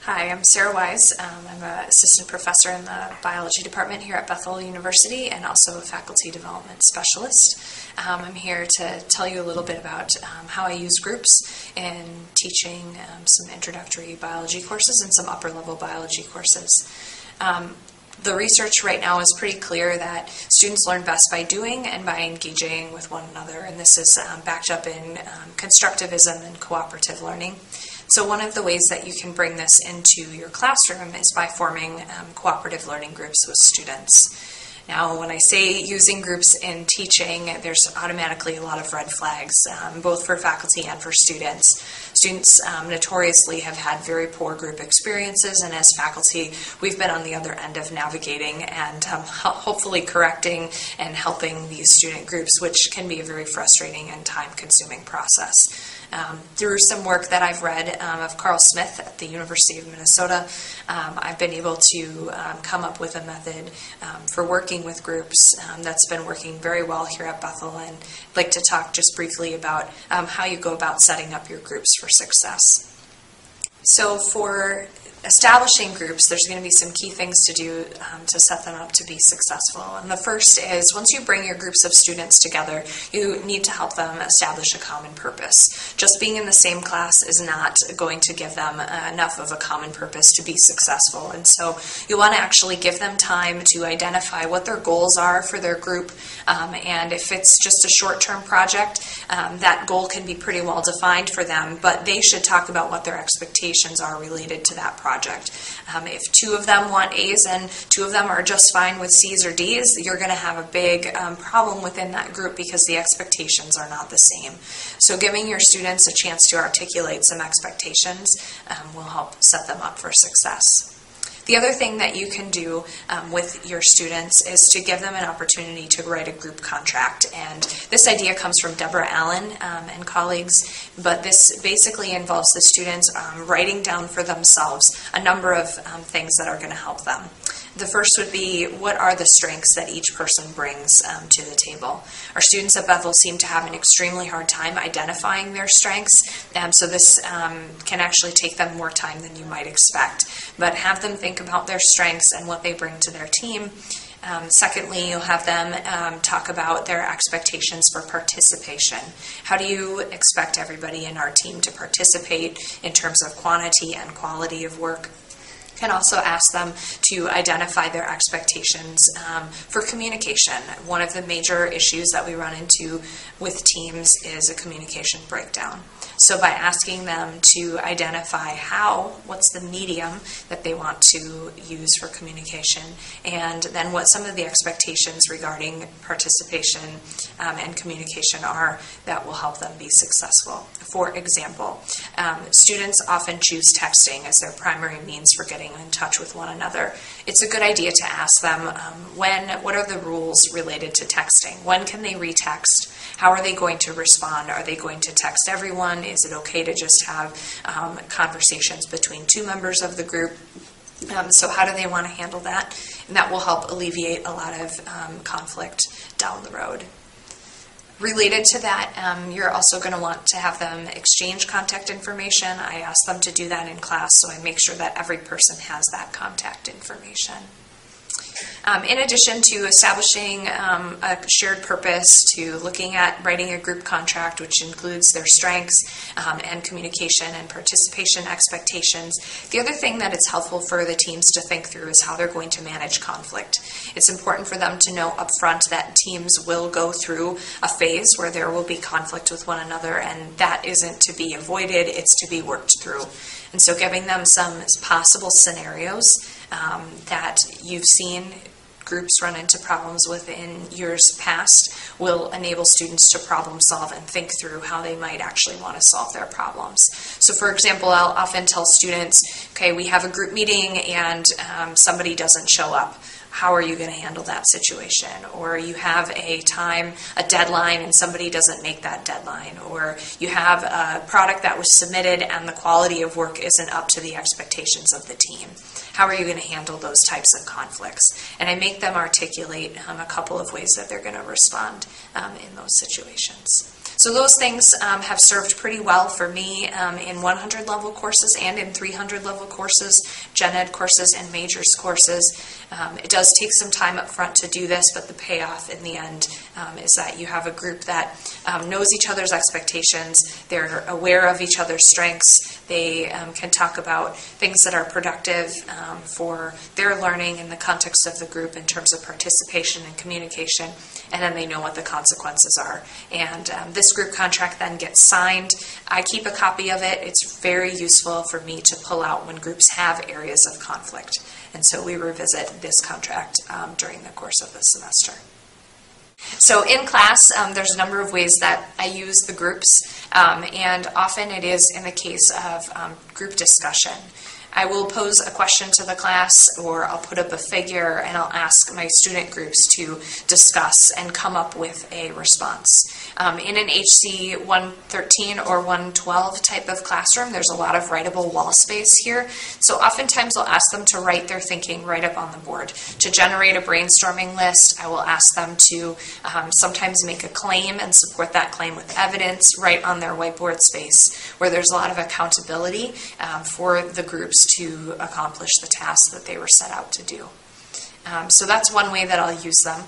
Hi, I'm Sara Wyse. I'm an assistant professor in the biology department here at Bethel University and also a faculty development specialist. I'm here to tell you a little bit about how I use groups in teaching some introductory biology courses and some upper level biology courses. The research right now is pretty clear that students learn best by doing and by engaging with one another, and this is backed up in constructivism and cooperative learning. So one of the ways that you can bring this into your classroom is by forming cooperative learning groups with students. Now, when I say using groups in teaching, there's automatically a lot of red flags, both for faculty and for students. Students notoriously have had very poor group experiences, and as faculty, we've been on the other end of navigating and hopefully correcting and helping these student groups, which can be a very frustrating and time-consuming process. Through some work that I've read of Carl Smith at the University of Minnesota, I've been able to come up with a method for working with groups that's been working very well here at Bethel, and I'd like to talk just briefly about how you go about setting up your groups for success. So for establishing groups, there's going to be some key things to do to set them up to be successful. And the first is, once you bring your groups of students together, you need to help them establish a common purpose. Just being in the same class is not going to give them enough of a common purpose to be successful. And so you want to actually give them time to identify what their goals are for their group. And if it's just a short-term project, that goal can be pretty well defined for them, but they should talk about what their expectations are related to that project. If two of them want A's and two of them are just fine with C's or D's, you're going to have a big problem within that group because the expectations are not the same. So giving your students a chance to articulate some expectations will help set them up for success. The other thing that you can do with your students is to give them an opportunity to write a group contract. And this idea comes from Deborah Allen and colleagues, but this basically involves the students writing down for themselves a number of things that are going to help them. The first would be, what are the strengths that each person brings to the table? Our students at Bethel seem to have an extremely hard time identifying their strengths, so this can actually take them more time than you might expect. But have them think about their strengths and what they bring to their team. Secondly, you'll have them talk about their expectations for participation. How do you expect everybody in our team to participate in terms of quantity and quality of work? Can also ask them to identify their expectations for communication. One of the major issues that we run into with teams is a communication breakdown. So by asking them to identify what's the medium that they want to use for communication, and then what some of the expectations regarding participation and communication are, that will help them be successfare. For example, students often choose texting as their primary means for getting in touch with one another. It's a good idea to ask them what are the rules related to texting? When can they retext? How are they going to respond? Are they going to text everyone? Is it okay to just have conversations between two members of the group? So how do they want to handle that? And that will help alleviate a lot of conflict down the road. Related to that, you're also going to want to have them exchange contact information. I ask them to do that in class, so I make sure that every person has that contact information. In addition to establishing a shared purpose, to looking at writing a group contract, which includes their strengths and communication and participation expectations, the other thing that it's helpful for the teams to think through is how they're going to manage conflict. It's important for them to know up front that teams will go through a phase where there will be conflict with one another, and that isn't to be avoided, it's to be worked through. And so giving them some possible scenarios that you've seen groups run into problems with in years past will enable students to problem solve and think through how they might actually want to solve their problems. So for example, I'll often tell students, okay, we have a group meeting and somebody doesn't show up. How are you going to handle that situation? Or you have a deadline, and somebody doesn't make that deadline. Or you have a product that was submitted and the quality of work isn't up to the expectations of the team. How are you going to handle those types of conflicts? And I make them articulate a couple of ways that they're going to respond in those situations. So So those things have served pretty well for me in 100 level courses and in 300 level courses, gen ed courses, and majors courses. It does take some time up front to do this, but the payoff in the end is that you have a group that knows each other's expectations, they're aware of each other's strengths, they can talk about things that are productive for their learning in the context of the group in terms of participation and communication, and then they know what the consequences are. And this group contract then gets signed. I keep a copy of it. It's very useful for me to pull out when groups have areas of conflict. And so we revisit this contract during the course of the semester. So in class, there's a number of ways that I use the groups, and often it is in the case of group discussion. I will pose a question to the class, or I'll put up a figure and I'll ask my student groups to discuss and come up with a response. In an HC 113 or 112 type of classroom, there's a lot of writable wall space here. So oftentimes I'll ask them to write their thinking right up on the board. To generate a brainstorming list, I will ask them to sometimes make a claim and support that claim with evidence right on their whiteboard space, where there's a lot of accountability for the groups to accomplish the task that they were set out to do. So that's one way that I'll use them.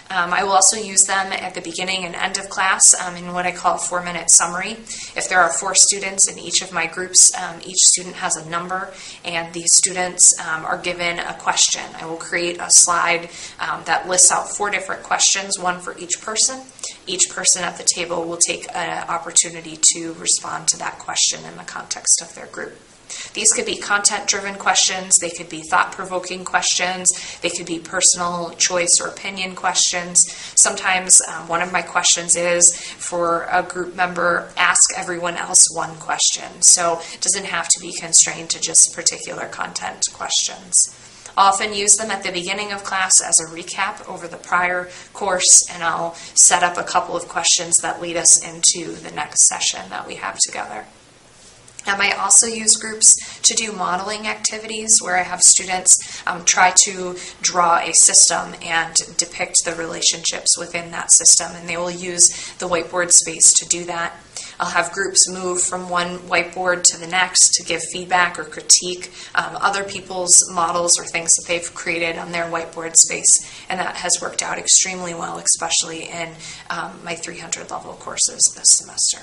I will also use them at the beginning and end of class in what I call a 4-minute summary. If there are 4 students in each of my groups, each student has a number, and these students are given a question. I will create a slide that lists out 4 different questions, one for each person. Each person at the table will take an opportunity to respond to that question in the context of their group. These could be content-driven questions, they could be thought-provoking questions, they could be personal choice or opinion questions. Sometimes one of my questions is for a group member, ask everyone else one question. So it doesn't have to be constrained to just particular content questions. I'll often use them at the beginning of class as a recap over the prior course, and I'll set up a couple of questions that lead us into the next session that we have together. I might also use groups to do modeling activities where I have students try to draw a system and depict the relationships within that system, and they will use the whiteboard space to do that. I'll have groups move from one whiteboard to the next to give feedback or critique other people's models or things that they've created on their whiteboard space, and that has worked out extremely well, especially in my 300 level courses this semester.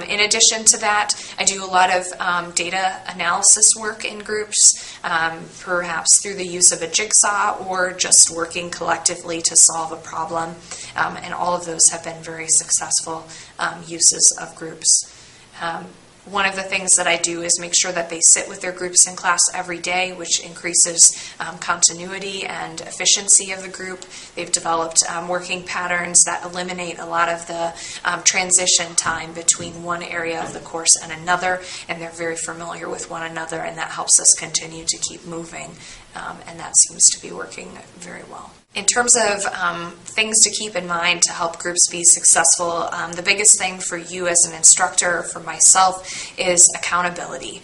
In addition to that, I do a lot of data analysis work in groups, perhaps through the use of a jigsaw or just working collectively to solve a problem, and all of those have been very successful uses of groups. One of the things that I do is make sure that they sit with their groups in class every day, which increases continuity and efficiency of the group. They've developed working patterns that eliminate a lot of the transition time between one area of the course and another, and they're very familiar with one another, and that helps us continue to keep moving, and that seems to be working very well. In terms of things to keep in mind to help groups be successful, the biggest thing for you as an instructor, or for myself, is accountability.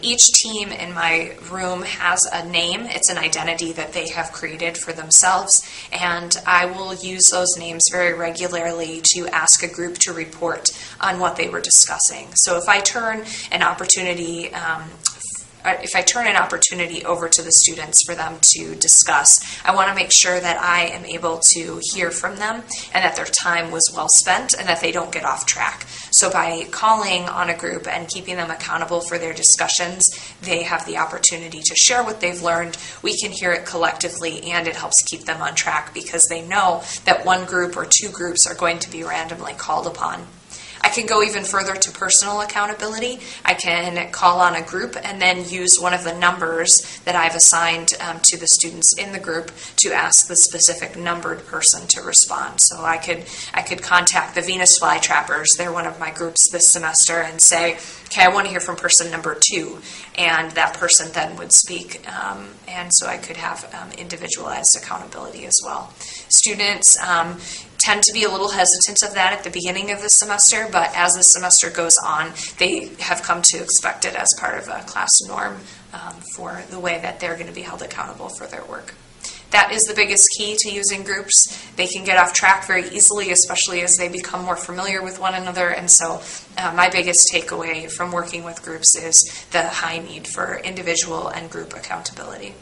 Each team in my room has a name. It's an identity that they have created for themselves, and I will use those names very regularly to ask a group to report on what they were discussing. So if I turn an opportunity over to the students for them to discuss, I want to make sure that I am able to hear from them and that their time was well spent and that they don't get off track. So by calling on a group and keeping them accountable for their discussions, they have the opportunity to share what they've learned. We can hear it collectively, and it helps keep them on track because they know that one group or 2 groups are going to be randomly called upon. I can go even further to personal accountability. I can call on a group and then use one of the numbers that I've assigned to the students in the group to ask the specific numbered person to respond. So I could contact the Venus Flytrappers. They're one of my groups this semester, and say, okay, I want to hear from person number 2, and that person then would speak, and so I could have individualized accountability as well. Students tend to be a little hesitant of that at the beginning of the semester, but as the semester goes on, they have come to expect it as part of a class norm for the way that they're going to be held accountable for their work. that is the biggest key to using groups. They can get off track very easily, especially as they become more familiar with one another. And so my biggest takeaway from working with groups is the high need for individual and group accountability.